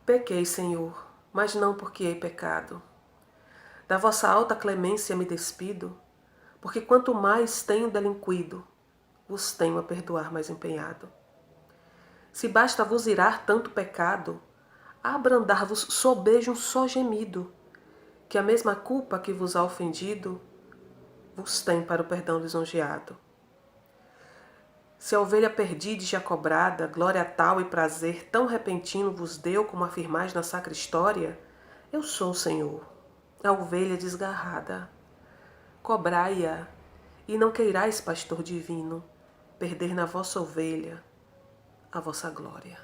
Pequei, Senhor, mas não porque hei pecado. Da vossa alta clemência me despido, porque quanto mais tenho delinquido, vos tenho a perdoar mais empenhado. Se basta vos irar tanto pecado, a abrandar-vos sobejo um só gemido, que a mesma culpa que vos ha ofendido, vos tem para o perdão lisonjeado. Se a ovelha perdida e já cobrada, glória tal e prazer tão repentino vos deu como afirmais na sacra história, eu sou o Senhor, a ovelha desgarrada. Cobrai-a, e não queirais, pastor divino, perder na vossa ovelha a vossa glória.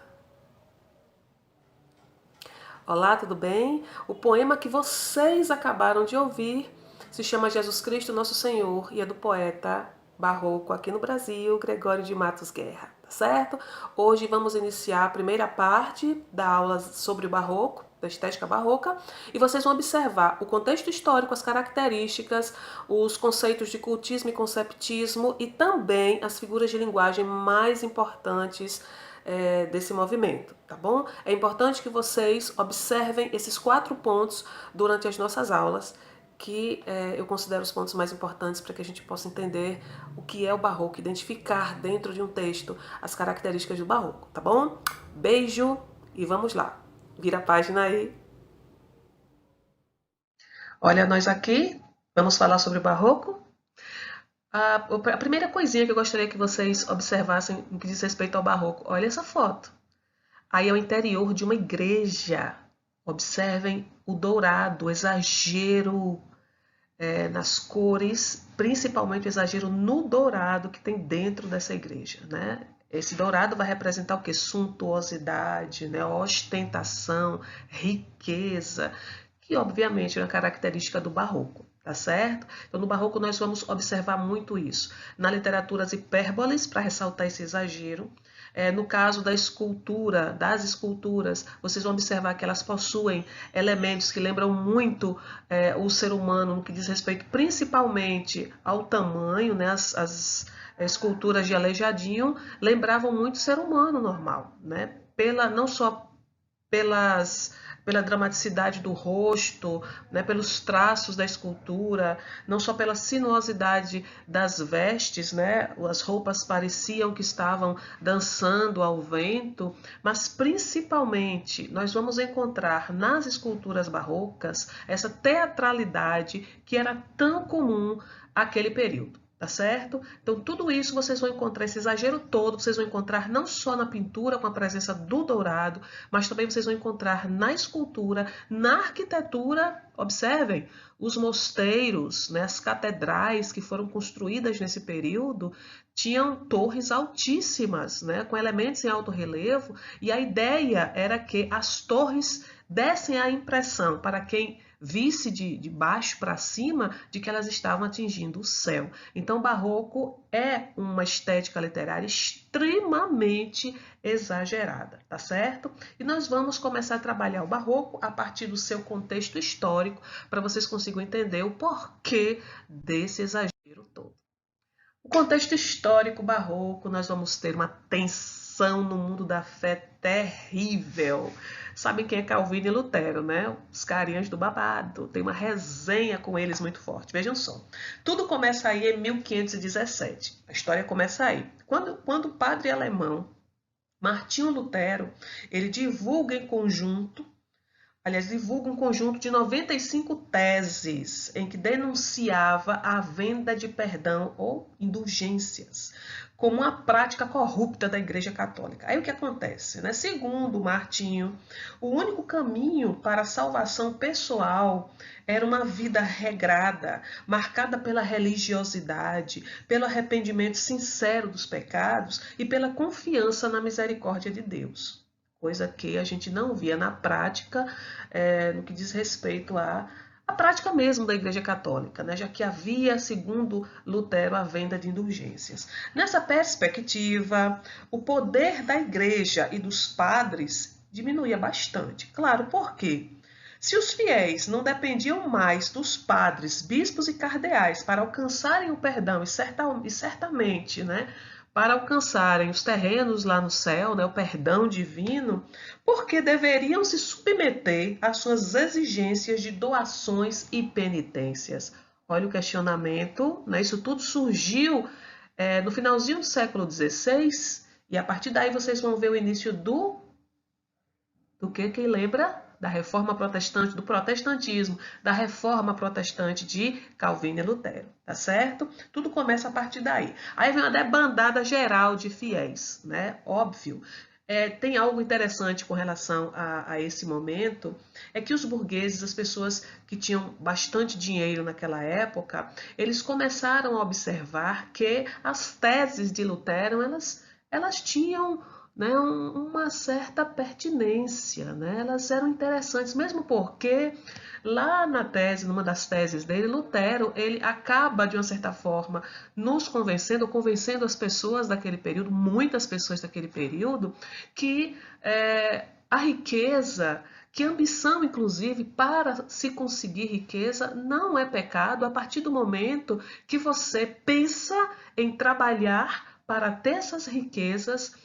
Olá, tudo bem? O poema que vocês acabaram de ouvir se chama Jesus Cristo Nosso Senhor e é do poeta barroco aqui no Brasil, Gregório de Matos Guerra, tá certo? Hoje vamos iniciar a primeira parte da aula sobre o barroco, da estética barroca, e vocês vão observar o contexto histórico, as características, os conceitos de cultismo e conceptismo e também as figuras de linguagem mais importantes desse movimento, tá bom? É importante que vocês observem esses 4 pontos durante as nossas aulas, que eu considero os pontos mais importantes para que a gente possa entender o que é o barroco, identificar dentro de um texto as características do barroco, tá bom? Beijo e vamos lá. Vira a página aí. Olha nós aqui, vamos falar sobre o barroco. A primeira coisinha que eu gostaria que vocês observassem no que diz respeito ao barroco, olha essa foto. Aí é o interior de uma igreja. Observem o dourado, o exagero nas cores, principalmente o exagero no dourado que tem dentro dessa igreja, né? Esse dourado vai representar o que? Suntuosidade, né? Ostentação, riqueza, que obviamente é uma característica do barroco, tá certo? Então no barroco nós vamos observar muito isso. Na literatura as hipérboles, para ressaltar esse exagero. No caso da escultura, das esculturas, vocês vão observar que elas possuem elementos que lembram muito o ser humano no que diz respeito principalmente ao tamanho, né? As esculturas de Aleijadinho lembravam muito o ser humano normal, né? Não só pela dramaticidade do rosto, né, pelos traços da escultura, não só pela sinuosidade das vestes, né, as roupas pareciam que estavam dançando ao vento, mas principalmente nós vamos encontrar nas esculturas barrocas essa teatralidade que era tão comum àquele período. Tá certo? Então tudo isso vocês vão encontrar, esse exagero todo, vocês vão encontrar não só na pintura com a presença do dourado, mas também vocês vão encontrar na escultura, na arquitetura. Observem, os mosteiros, né, as catedrais que foram construídas nesse período tinham torres altíssimas, né, com elementos em alto relevo, e a ideia era que as torres dessem a impressão para quem visse de baixo para cima de que elas estavam atingindo o céu. Então, o barroco é uma estética literária extremamente exagerada, tá certo? E nós vamos começar a trabalhar o barroco a partir do seu contexto histórico, para vocês consigam entender o porquê desse exagero todo. O contexto histórico barroco, nós vamos ter uma tensão no mundo da fé terrível. Sabem quem é Calvino e Lutero, né? Os carinhas do babado. Tem uma resenha com eles muito forte. Vejam só. Tudo começa aí em 1517. A história começa aí. Quando o padre alemão Martinho Lutero, ele divulga um conjunto de 95 teses em que denunciava a venda de perdão ou indulgências como uma prática corrupta da Igreja Católica. Aí o que acontece? Né? Segundo Martinho, o único caminho para a salvação pessoal era uma vida regrada, marcada pela religiosidade, pelo arrependimento sincero dos pecados e pela confiança na misericórdia de Deus. Coisa que a gente não via na prática, no que diz respeito à prática mesmo da Igreja Católica, né? Já que havia, segundo Lutero, a venda de indulgências. Nessa perspectiva, o poder da Igreja e dos padres diminuía bastante. Claro, por quê? Se os fiéis não dependiam mais dos padres, bispos e cardeais para alcançarem o perdão, e certamente, né, para alcançarem os terrenos lá no céu, né, o perdão divino, porque deveriam se submeter às suas exigências de doações e penitências. Olha o questionamento, né? Isso tudo surgiu no finalzinho do século XVI, e a partir daí vocês vão ver o início do que? Quem lembra? Da reforma protestante, do protestantismo, da reforma protestante de Calvino e Lutero, tá certo? Tudo começa a partir daí. Aí vem uma debandada geral de fiéis, né? Óbvio. Tem algo interessante com relação a esse momento, é que os burgueses, as pessoas que tinham bastante dinheiro naquela época, eles começaram a observar que as teses de Lutero, elas tinham, né, uma certa pertinência, né? Elas eram interessantes, mesmo porque lá na tese, numa das teses dele, Lutero, ele acaba, de uma certa forma, nos convencendo, convencendo as pessoas daquele período, muitas pessoas daquele período, que a riqueza, que a ambição, inclusive, para se conseguir riqueza, não é pecado a partir do momento que você pensa em trabalhar para ter essas riquezas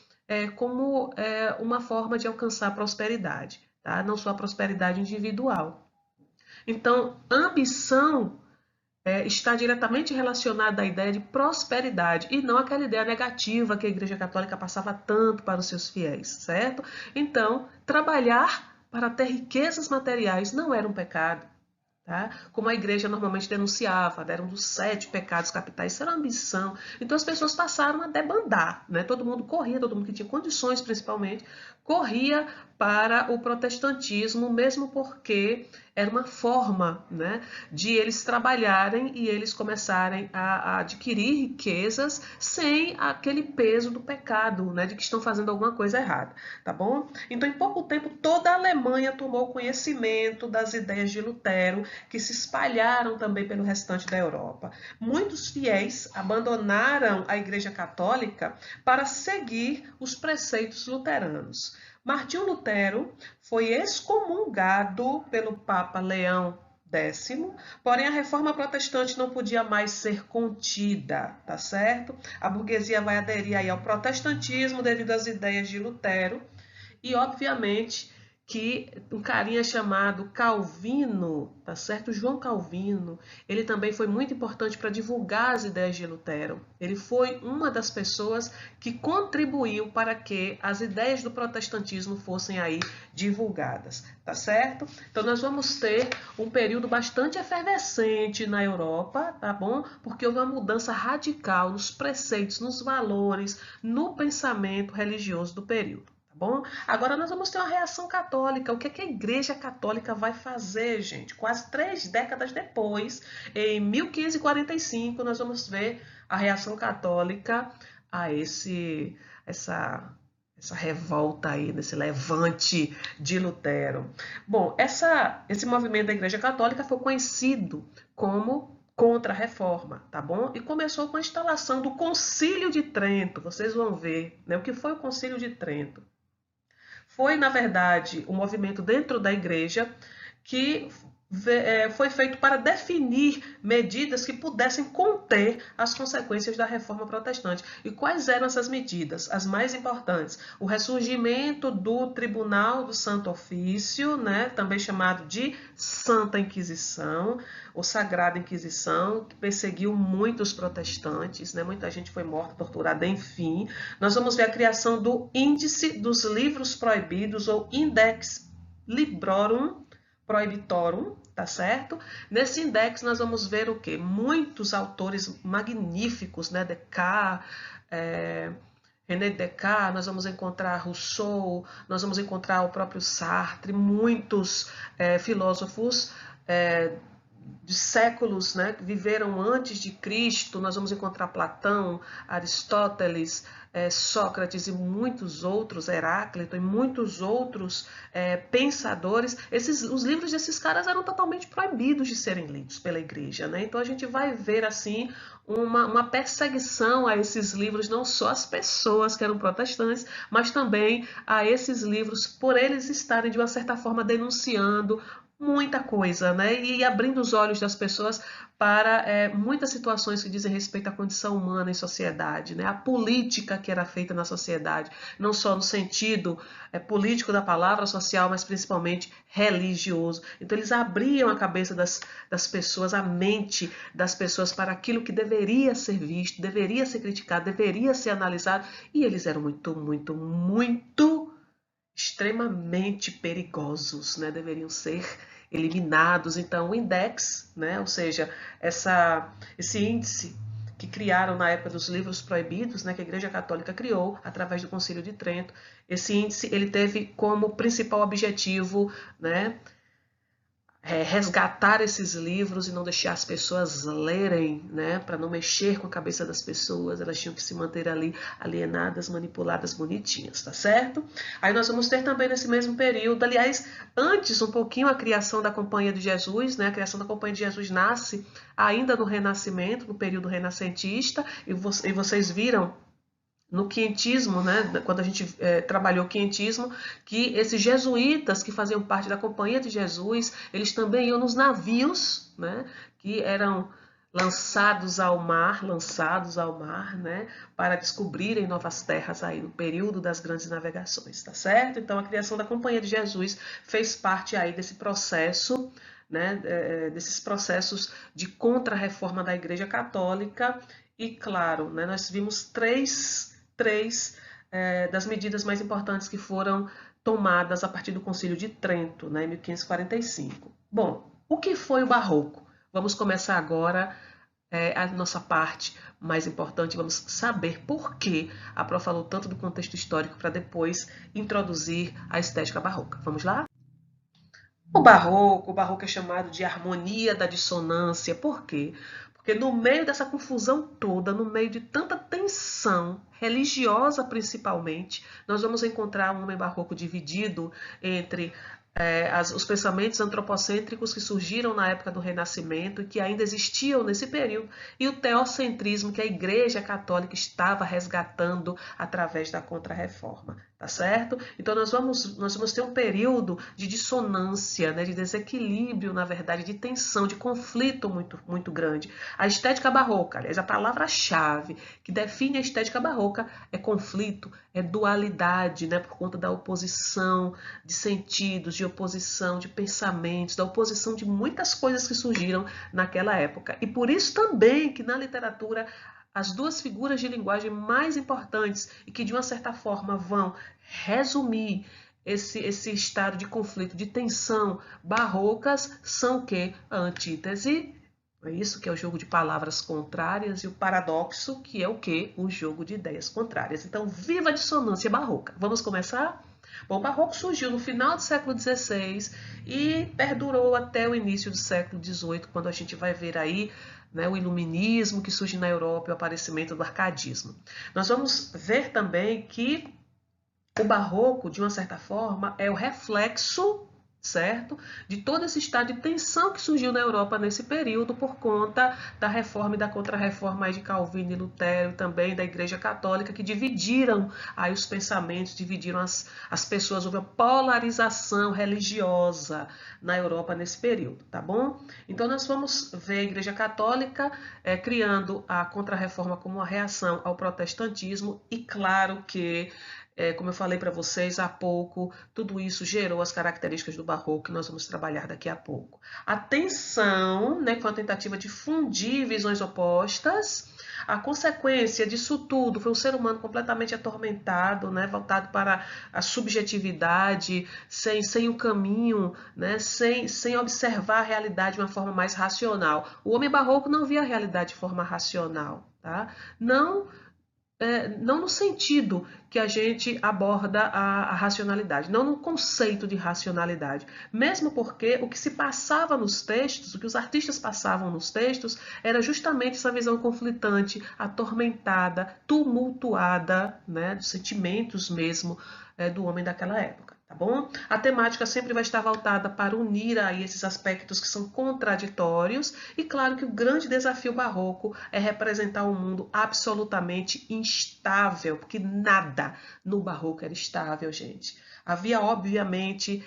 como uma forma de alcançar prosperidade, tá? Não só a prosperidade individual. Então, ambição está diretamente relacionada à ideia de prosperidade e não aquela ideia negativa que a Igreja Católica passava tanto para os seus fiéis, certo? Então, trabalhar para ter riquezas materiais não era um pecado. Tá? Como a igreja normalmente denunciava, né? Era um dos 7 pecados capitais, isso era uma ambição. Então as pessoas passaram a debandar, né? Todo mundo corria, todo mundo que tinha condições principalmente, corria para o protestantismo, mesmo porque era uma forma, né, de eles trabalharem e eles começarem a adquirir riquezas sem aquele peso do pecado, né, de que estão fazendo alguma coisa errada, tá bom? Então, em pouco tempo, toda a Alemanha tomou conhecimento das ideias de Lutero, que se espalharam também pelo restante da Europa. Muitos fiéis abandonaram a Igreja Católica para seguir os preceitos luteranos. Martinho Lutero foi excomungado pelo Papa Leão X, porém a reforma protestante não podia mais ser contida, tá certo? A burguesia vai aderir aí ao protestantismo devido às ideias de Lutero e, obviamente, que um carinha chamado Calvino, tá certo? João Calvino, ele também foi muito importante para divulgar as ideias de Lutero. Ele foi uma das pessoas que contribuiu para que as ideias do protestantismo fossem aí divulgadas, tá certo? Então nós vamos ter um período bastante efervescente na Europa, tá bom? Porque houve uma mudança radical nos preceitos, nos valores, no pensamento religioso do período. Bom, agora nós vamos ter uma reação católica. O que é que a Igreja Católica vai fazer, gente? Quase 3 décadas depois, em 1545, nós vamos ver a reação católica a essa revolta aí, desse levante de Lutero. Bom, esse movimento da Igreja Católica foi conhecido como Contra-Reforma, tá bom? E começou com a instalação do Concílio de Trento. Vocês vão ver, né, o que foi o Concílio de Trento. Foi, na verdade, um movimento dentro da igreja que foi feito para definir medidas que pudessem conter as consequências da reforma protestante. E quais eram essas medidas? As mais importantes: o ressurgimento do Tribunal do Santo Ofício, né, também chamado de Santa Inquisição, ou Sagrada Inquisição, que perseguiu muitos protestantes, né, muita gente foi morta, torturada, enfim. Nós vamos ver a criação do Índice dos Livros Proibidos, ou Index Librorum Prohibitorum, tá certo? Nesse index nós vamos ver o quê? Muitos autores magníficos, né? Descartes, René Descartes, nós vamos encontrar Rousseau, nós vamos encontrar o próprio Sartre, muitos filósofos de séculos, né, que viveram antes de Cristo. Nós vamos encontrar Platão, Aristóteles, Sócrates e muitos outros, Heráclito e muitos outros pensadores. Os livros desses caras eram totalmente proibidos de serem lidos pela igreja, né? Então a gente vai ver assim uma perseguição a esses livros, não só as pessoas que eram protestantes, mas também a esses livros, por eles estarem de uma certa forma denunciando muita coisa, né? E abrindo os olhos das pessoas para muitas situações que dizem respeito à condição humana em sociedade, né? A política que era feita na sociedade, não só no sentido político da palavra social, mas principalmente religioso. Então eles abriam a cabeça das pessoas, a mente das pessoas para aquilo que deveria ser visto, deveria ser criticado, deveria ser analisado, e eles eram muito extremamente perigosos, né? Deveriam ser eliminados. Então, o index, né? Ou seja, esse índice que criaram na época dos livros proibidos, né? Que a Igreja Católica criou através do Concílio de Trento, esse índice ele teve como principal objetivo, né? Resgatar esses livros e não deixar as pessoas lerem, né, para não mexer com a cabeça das pessoas, elas tinham que se manter ali alienadas, manipuladas, bonitinhas, tá certo? Aí nós vamos ter também nesse mesmo período, aliás, antes um pouquinho a criação da Companhia de Jesus, né, a criação da Companhia de Jesus nasce ainda no Renascimento, no período renascentista, e vocês viram no quientismo, né, quando a gente trabalhou o quientismo, que esses jesuítas que faziam parte da Companhia de Jesus, eles também iam nos navios, né, que eram lançados ao mar, né, para descobrirem novas terras aí no período das grandes navegações, tá certo? Então a criação da Companhia de Jesus fez parte aí desse processo, né, desses processos de contra-reforma da Igreja Católica. E claro, né, nós vimos três das medidas mais importantes que foram tomadas a partir do Concílio de Trento, né, em 1545. Bom, o que foi o Barroco? Vamos começar agora a nossa parte mais importante, vamos saber por que a Pro falou tanto do contexto histórico para depois introduzir a estética barroca. Vamos lá? O barroco é chamado de harmonia da dissonância. Por quê? Porque no meio dessa confusão toda, no meio de tanta tensão religiosa principalmente, nós vamos encontrar um homem barroco dividido entre os pensamentos antropocêntricos que surgiram na época do Renascimento e que ainda existiam nesse período, e o teocentrismo que a Igreja Católica estava resgatando através da Contra-Reforma. Tá certo? Então nós vamos ter um período de dissonância, né, de desequilíbrio, na verdade, de tensão, de conflito muito grande. A estética barroca, aliás, a palavra-chave que define a estética barroca é conflito, é dualidade, né, por conta da oposição de sentidos, de oposição de pensamentos, da oposição de muitas coisas que surgiram naquela época. E por isso também que na literatura as duas figuras de linguagem mais importantes e que de uma certa forma vão resumir esse estado de conflito, de tensão barrocas são o quê? A antítese, é isso que é o jogo de palavras contrárias, e o paradoxo, que é o quê? O jogo de ideias contrárias. Então, viva a dissonância barroca. Vamos começar? Bom, o barroco surgiu no final do século XVI e perdurou até o início do século XVIII, quando a gente vai ver aí, né, o iluminismo que surge na Europa e o aparecimento do arcadismo. Nós vamos ver também que o barroco, de uma certa forma, é o reflexo, certo, de todo esse estado de tensão que surgiu na Europa nesse período por conta da reforma e da contra-reforma de Calvino e Lutero, e também da Igreja Católica, que dividiram aí os pensamentos, dividiram as pessoas, houve a polarização religiosa na Europa nesse período, tá bom? Então nós vamos ver a Igreja Católica criando a contra-reforma como uma reação ao protestantismo, e claro que como eu falei para vocês há pouco, tudo isso gerou as características do barroco que nós vamos trabalhar daqui a pouco. A tensão, né, que foi uma tentativa de fundir visões opostas. A consequência disso tudo foi um ser humano completamente atormentado, né, voltado para a subjetividade, sem o caminho, né, sem observar a realidade de uma forma mais racional. O homem barroco não via a realidade de forma racional, tá? Não no sentido que a gente aborda a racionalidade, não no conceito de racionalidade, mesmo porque o que se passava nos textos, o que os artistas passavam nos textos, era justamente essa visão conflitante, atormentada, tumultuada, né, dos sentimentos mesmo do homem daquela época. Tá bom? A temática sempre vai estar voltada para unir aí esses aspectos que são contraditórios, e claro que o grande desafio barroco é representar um mundo absolutamente instável, porque nada no barroco era estável, gente. Havia, obviamente,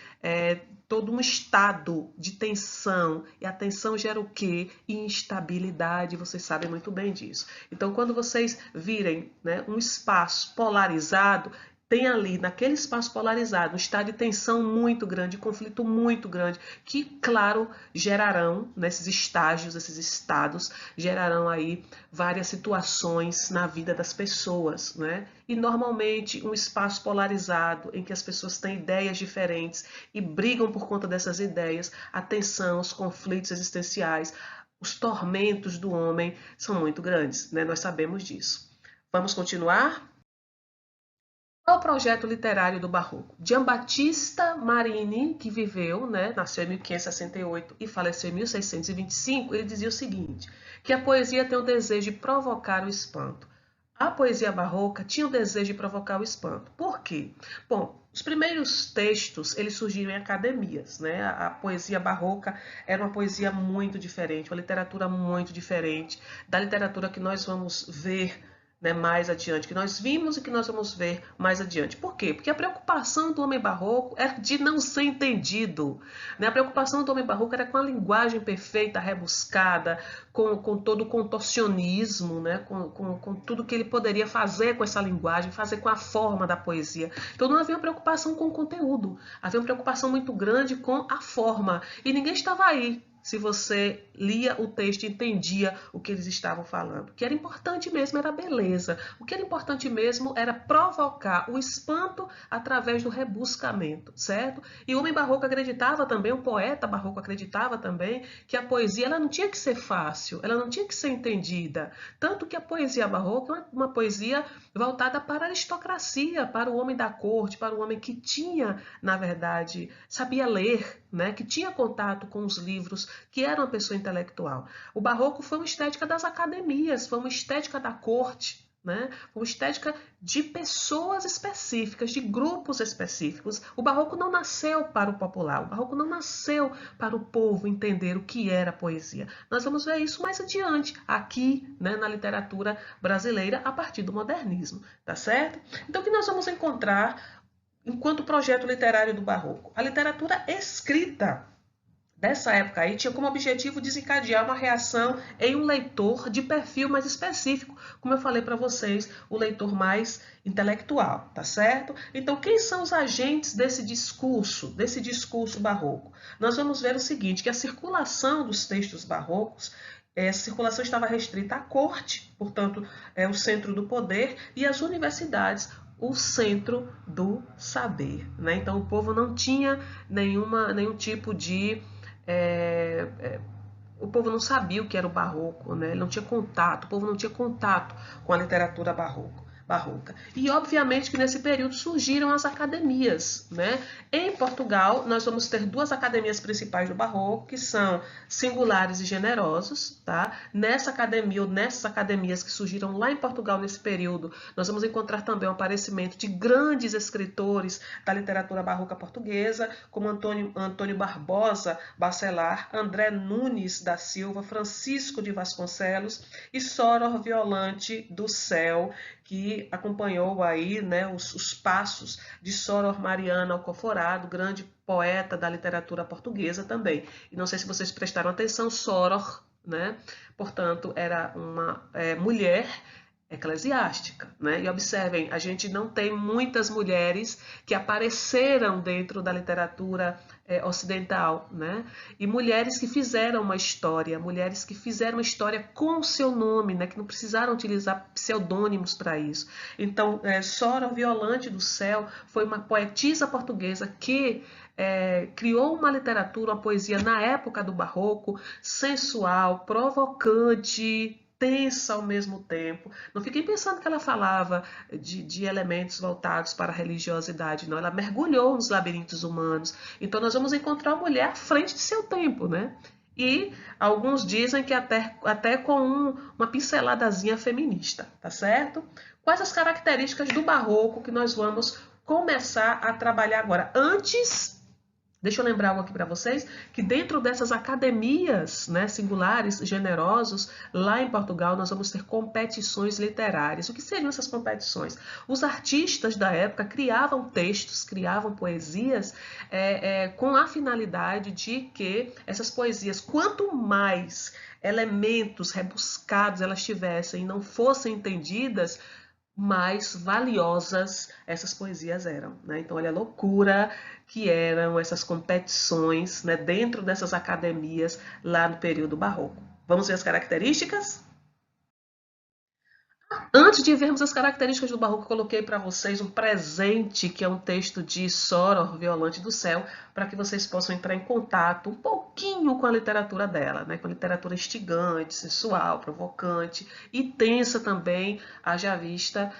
todo um estado de tensão, e a tensão gera o quê? Instabilidade, vocês sabem muito bem disso. Então, quando vocês virem, né, um espaço polarizado, tem ali, naquele espaço polarizado, um estado de tensão muito grande, conflito muito grande, que, claro, gerarão, nesses estágios, esses estados, gerarão aí várias situações na vida das pessoas, né? E, normalmente, um espaço polarizado, em que as pessoas têm ideias diferentes e brigam por conta dessas ideias, a tensão, os conflitos existenciais, os tormentos do homem são muito grandes, né? Nós sabemos disso. Vamos continuar? Qual o projeto literário do Barroco? Giambattista Marini, que viveu, né, nasceu em 1568 e faleceu em 1625, ele dizia o seguinte, que a poesia tem o desejo de provocar o espanto. A poesia barroca tinha o desejo de provocar o espanto. Por quê? Bom, os primeiros textos, eles surgiram em academias, né? A poesia barroca era uma poesia muito diferente, uma literatura muito diferente da literatura que nós vamos ver, né, mais adiante, que nós vimos e que nós vamos ver mais adiante. Por quê? Porque a preocupação do homem barroco era de não ser entendido. Né? A preocupação do homem barroco era com a linguagem perfeita, rebuscada, com todo o contorcionismo, né? com tudo que ele poderia fazer com essa linguagem, fazer com a forma da poesia. Então não havia uma preocupação com o conteúdo, havia uma preocupação muito grande com a forma. E ninguém estava aí se você lia o texto e entendia o que eles estavam falando. O que era importante mesmo era a beleza. O que era importante mesmo era provocar o espanto através do rebuscamento, certo? E o homem barroco acreditava também, o poeta barroco acreditava também, que a poesia ela não tinha que ser fácil, ela não tinha que ser entendida. Tanto que a poesia barroca é uma poesia voltada para a aristocracia, para o homem da corte, para o homem que tinha, na verdade, sabia ler, né? Que tinha contato com os livros, que era uma pessoa intelectual. O barroco foi uma estética das academias, foi uma estética da corte, né? Uma estética de pessoas específicas, de grupos específicos. O barroco não nasceu para o popular, o barroco não nasceu para o povo entender o que era poesia. Nós vamos ver isso mais adiante, aqui, né, na literatura brasileira, a partir do modernismo, tá certo? Então, o que nós vamos encontrar enquanto projeto literário do barroco? A literatura escrita dessa época aí tinha como objetivo desencadear uma reação em um leitor de perfil mais específico, como eu falei para vocês, o leitor mais intelectual, tá certo? Então, quem são os agentes desse discurso barroco? Nós vamos ver o seguinte, que a circulação dos textos barrocos, essa circulação estava restrita à corte, portanto, é o centro do poder, e às universidades, o centro do saber, né? Então, o povo não tinha nenhum tipo de o povo não sabia o que era o barroco, né? Ele não tinha contato, o povo não tinha contato com a literatura barroca. E obviamente que nesse período surgiram as academias, né? Em Portugal, nós vamos ter duas academias principais do barroco, que são Singulares e Generosos, tá? Nessa academia, ou nessas academias que surgiram lá em Portugal nesse período, nós vamos encontrar também o aparecimento de grandes escritores da literatura barroca portuguesa, como Antônio Barbosa Bacelar, André Nunes da Silva, Francisco de Vasconcelos e Soror Violante do Céu, que acompanhou aí, né, os passos de Soror Mariano Alcoforado, grande poeta da literatura portuguesa também. E não sei se vocês prestaram atenção, Soror, né, portanto, era uma mulher eclesiástica, né? E observem, a gente não tem muitas mulheres que apareceram dentro da literatura ocidental, né? E mulheres que fizeram uma história, mulheres que fizeram uma história com o seu nome, né? Que não precisaram utilizar pseudônimos para isso. Então, Soror Violante do Céu foi uma poetisa portuguesa que criou uma literatura, uma poesia na época do barroco, sensual, provocante, tensa ao mesmo tempo. Não fiquei pensando que ela falava de elementos voltados para a religiosidade, não. Ela mergulhou nos labirintos humanos. Então nós vamos encontrar uma mulher à frente de seu tempo, né? E alguns dizem que até com uma pinceladazinha feminista, tá certo? Quais as características do barroco que nós vamos começar a trabalhar agora? Antes Deixa eu lembrar algo aqui para vocês, que dentro dessas academias, né, singulares, generosos, lá em Portugal nós vamos ter competições literárias. O que seriam essas competições? Os artistas da época criavam textos, criavam poesias com a finalidade de que essas poesias, quanto mais elementos rebuscados elas tivessem e não fossem entendidas, mais valiosas essas poesias eram, né? Então, olha a loucura que eram essas competições, né, dentro dessas academias lá no período barroco. Vamos ver as características? Antes de vermos as características do barroco, coloquei para vocês um presente, que é um texto de Soror, Violante do Céu, para que vocês possam entrar em contato um pouquinho com a literatura dela, né? Com a literatura instigante, sensual, provocante e tensa também, haja vista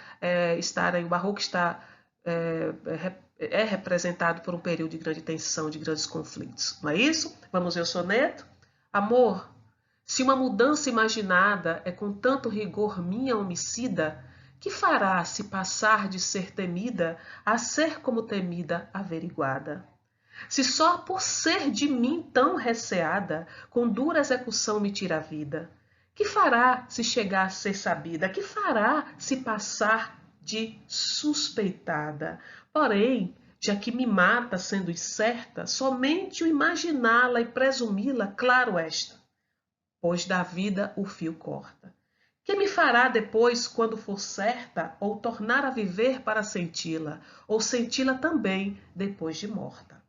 o barroco está representado por um período de grande tensão, de grandes conflitos. Não é isso? Vamos ver o soneto? Amor, se uma mudança imaginada é com tanto rigor minha homicida, que fará se passar de ser temida a ser como temida averiguada? Se só por ser de mim tão receada, com dura execução me tira a vida, que fará se chegar a ser sabida? Que fará se passar de suspeitada? Porém, já que me mata sendo incerta, somente o imaginá-la e presumi-la, claro esta, pois da vida o fio corta. Que me fará depois, quando for certa, ou tornar a viver para senti-la, ou senti-la também depois de morta?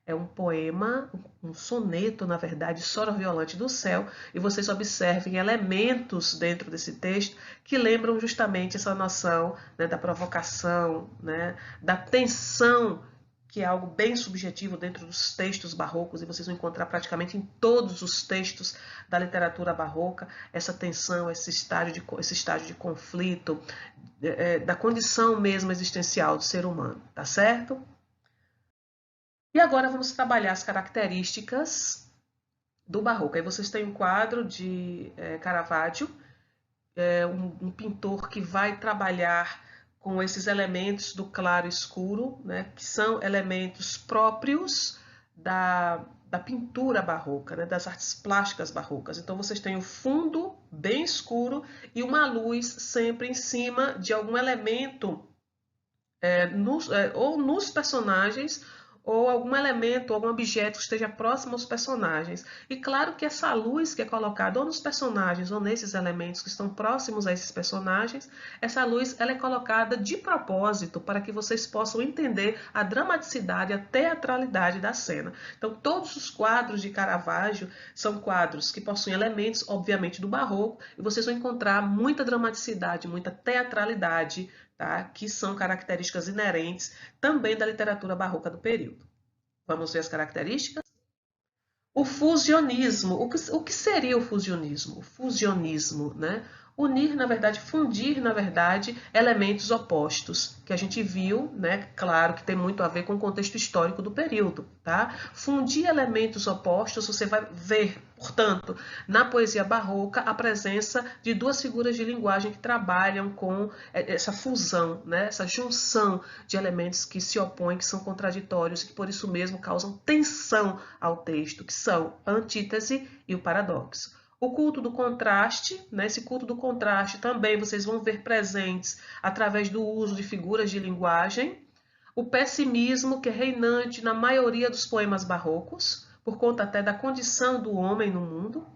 É um poema, um soneto, na verdade, Soror Violante do Céu, e vocês observem elementos dentro desse texto que lembram justamente essa noção, né, da provocação, né, da tensão, que é algo bem subjetivo dentro dos textos barrocos, e vocês vão encontrar praticamente em todos os textos da literatura barroca, essa tensão, esse estágio de conflito, da condição mesmo existencial do ser humano, tá certo? E agora vamos trabalhar as características do barroco. Aí vocês têm um quadro de Caravaggio, um pintor que vai trabalhar com esses elementos do claro e escuro, né, que são elementos próprios da pintura barroca, né, das artes plásticas barrocas. Então vocês têm o fundo bem escuro e uma luz sempre em cima de algum elemento ou nos personagens, ou algum elemento, algum objeto que esteja próximo aos personagens. E claro que essa luz que é colocada ou nos personagens ou nesses elementos que estão próximos a esses personagens, essa luz ela é colocada de propósito para que vocês possam entender a dramaticidade, a teatralidade da cena. Então todos os quadros de Caravaggio são quadros que possuem elementos, obviamente, do barroco, e vocês vão encontrar muita dramaticidade, muita teatralidade, tá? Que são características inerentes também da literatura barroca do período. Vamos ver as características? O fusionismo. O que seria o fusionismo? O fusionismo, né? Unir, na verdade, fundir, na verdade, elementos opostos, que a gente viu, né? Claro que tem muito a ver com o contexto histórico do período, tá? Fundir elementos opostos, você vai ver, portanto, na poesia barroca, a presença de duas figuras de linguagem que trabalham com essa fusão, né? Essa junção de elementos que se opõem, que são contraditórios, e que por isso mesmo causam tensão ao texto, que são a antítese e o paradoxo. O culto do contraste, né? Esse culto do contraste também vocês vão ver presentes através do uso de figuras de linguagem. O pessimismo, que é reinante na maioria dos poemas barrocos, por conta até da condição do homem no mundo.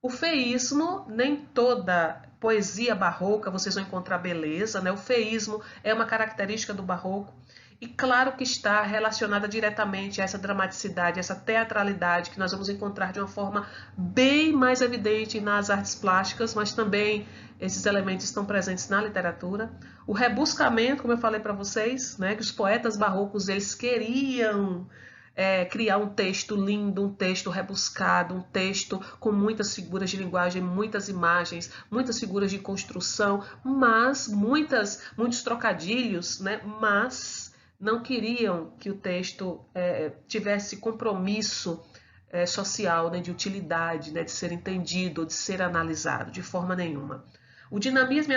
O feísmo, nem toda poesia barroca vocês vão encontrar beleza, né? O feísmo é uma característica do barroco. E claro que está relacionada diretamente a essa dramaticidade, essa teatralidade que nós vamos encontrar de uma forma bem mais evidente nas artes plásticas, mas também esses elementos estão presentes na literatura. O rebuscamento, como eu falei para vocês, né, que os poetas barrocos eles queriam criar um texto lindo, um texto rebuscado, um texto com muitas figuras de linguagem, muitas imagens, muitas figuras de construção, mas muitos trocadilhos, né, mas não queriam que o texto tivesse compromisso social, né, de utilidade, né, de ser entendido, de ser analisado, de forma nenhuma. O dinamismo e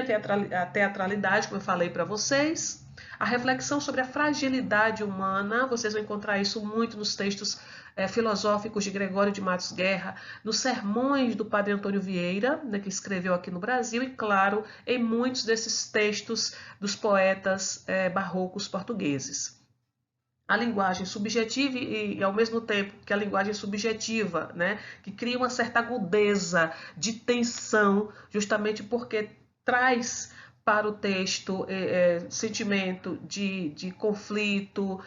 a teatralidade, como eu falei para vocês, A reflexão sobre a fragilidade humana, vocês vão encontrar isso muito nos textos filosóficos de Gregório de Matos Guerra, nos sermões do Padre Antônio Vieira, né, que escreveu aqui no Brasil, e claro, em muitos desses textos dos poetas barrocos portugueses. A linguagem subjetiva e ao mesmo tempo que a linguagem subjetiva, né, que cria uma certa agudeza de tensão, justamente porque traz para o texto sentimento de conflito,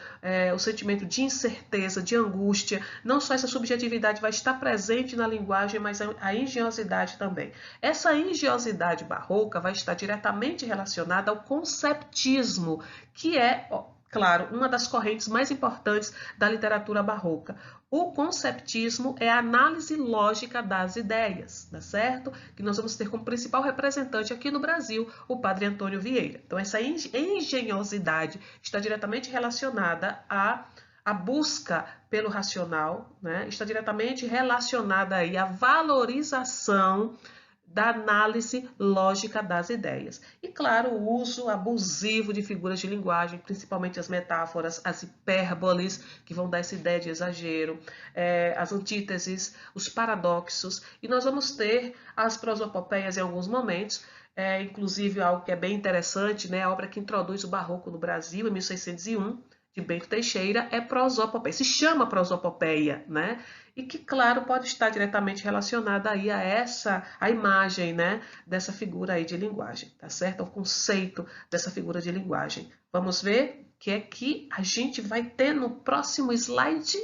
o sentimento de incerteza, de angústia. Não só essa subjetividade vai estar presente na linguagem, mas a engenhosidade também. Essa engenhosidade barroca vai estar diretamente relacionada ao conceptismo, que é, claro, uma das correntes mais importantes da literatura barroca. O conceptismo é a análise lógica das ideias, tá certo? Que nós vamos ter como principal representante aqui no Brasil o Padre Antônio Vieira. Então, essa engenhosidade está diretamente relacionada à busca pelo racional, né? Está diretamente relacionada aí à valorização da análise lógica das ideias. E, claro, o uso abusivo de figuras de linguagem, principalmente as metáforas, as hipérboles, que vão dar essa ideia de exagero, as antíteses, os paradoxos. E nós vamos ter as prosopopeias em alguns momentos, inclusive algo que é bem interessante, né? A obra que introduz o barroco no Brasil, em 1601, de Bento Teixeira, é prosopopeia, se chama prosopopeia, né? E que, claro, pode estar diretamente relacionada aí a imagem, né, dessa figura aí de linguagem, tá certo? Ao conceito dessa figura de linguagem. Vamos ver o que é que a gente vai ter no próximo slide?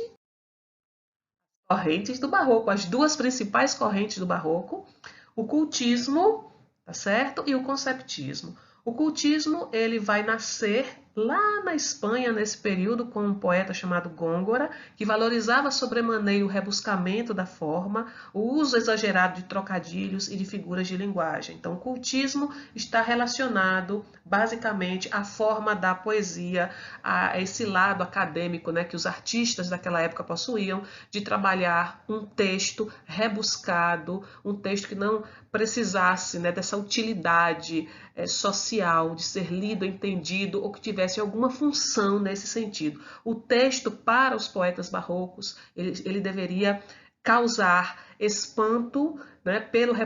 Correntes do Barroco, as duas principais correntes do Barroco, o cultismo, tá certo? E o conceptismo. O cultismo, ele vai nascer lá na Espanha, nesse período, com um poeta chamado Góngora, que valorizava sobremaneira o rebuscamento da forma, o uso exagerado de trocadilhos e de figuras de linguagem. Então, o cultismo está relacionado, basicamente, à forma da poesia, a esse lado acadêmico, né, que os artistas daquela época possuíam, de trabalhar um texto rebuscado, um texto que não precisasse, né, dessa utilidade social, de ser lido, entendido, ou que tivesse alguma função nesse sentido. O texto, para os poetas barrocos, ele deveria causar espanto, né, pelo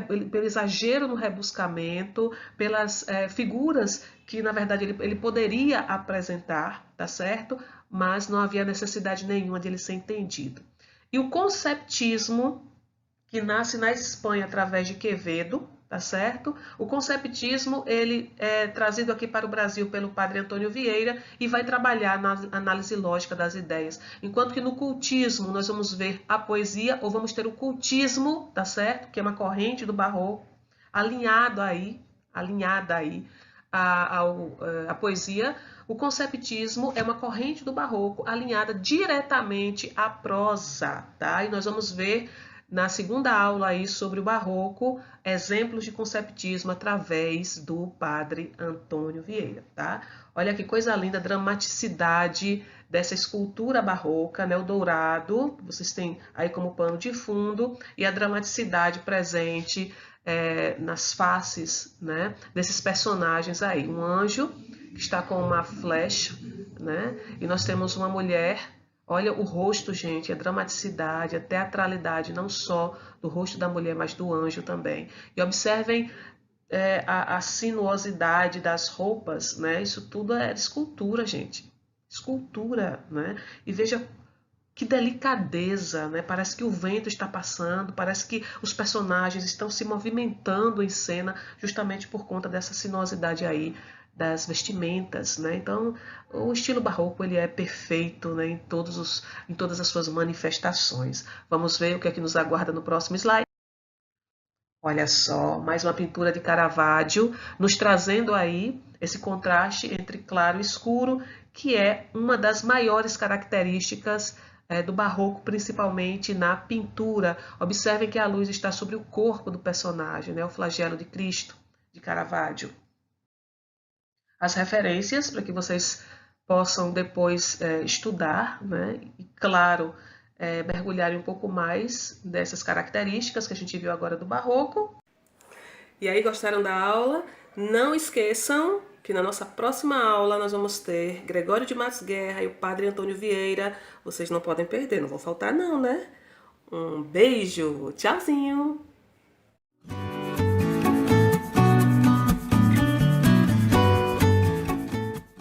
exagero no rebuscamento, pelas figuras que, na verdade, ele poderia apresentar, tá certo? Mas não havia necessidade nenhuma de ele ser entendido. E o conceptismo, que nasce na Espanha através de Quevedo, tá certo? O conceptismo, ele é trazido aqui para o Brasil pelo Padre Antônio Vieira e vai trabalhar na análise lógica das ideias. Enquanto que no cultismo nós vamos ver a poesia, ou vamos ter o cultismo, tá certo? Que é uma corrente do barroco, alinhada aí a poesia. O conceptismo é uma corrente do barroco alinhada diretamente à prosa, tá? E nós vamos ver na segunda aula aí sobre o barroco, exemplos de conceptismo através do Padre Antônio Vieira, tá? Olha que coisa linda, a dramaticidade dessa escultura barroca, né? O dourado, que vocês têm aí como pano de fundo, e a dramaticidade presente nas faces, né, desses personagens aí. Um anjo que está com uma flecha, né? E nós temos uma mulher. Olha o rosto, gente, a dramaticidade, a teatralidade, não só do rosto da mulher, mas do anjo também. E observem a sinuosidade das roupas, né? Isso tudo é escultura, gente. Escultura, né? E veja que delicadeza, né? Parece que o vento está passando, parece que os personagens estão se movimentando em cena justamente por conta dessa sinuosidade aí das vestimentas, né? Então, o estilo barroco ele é perfeito, né, em todas as suas manifestações. Vamos ver o que é que nos aguarda no próximo slide. Olha só, mais uma pintura de Caravaggio, nos trazendo aí esse contraste entre claro e escuro, que é uma das maiores características do barroco, principalmente na pintura. Observem que a luz está sobre o corpo do personagem, né, o flagelo de Cristo, de Caravaggio. As referências para que vocês possam depois estudar, né? E claro, mergulharem um pouco mais dessas características que a gente viu agora do barroco. E aí, gostaram da aula? Não esqueçam que na nossa próxima aula nós vamos ter Gregório de Matos Guerra e o Padre Antônio Vieira. Vocês não podem perder, não vão faltar não, né? Um beijo, tchauzinho!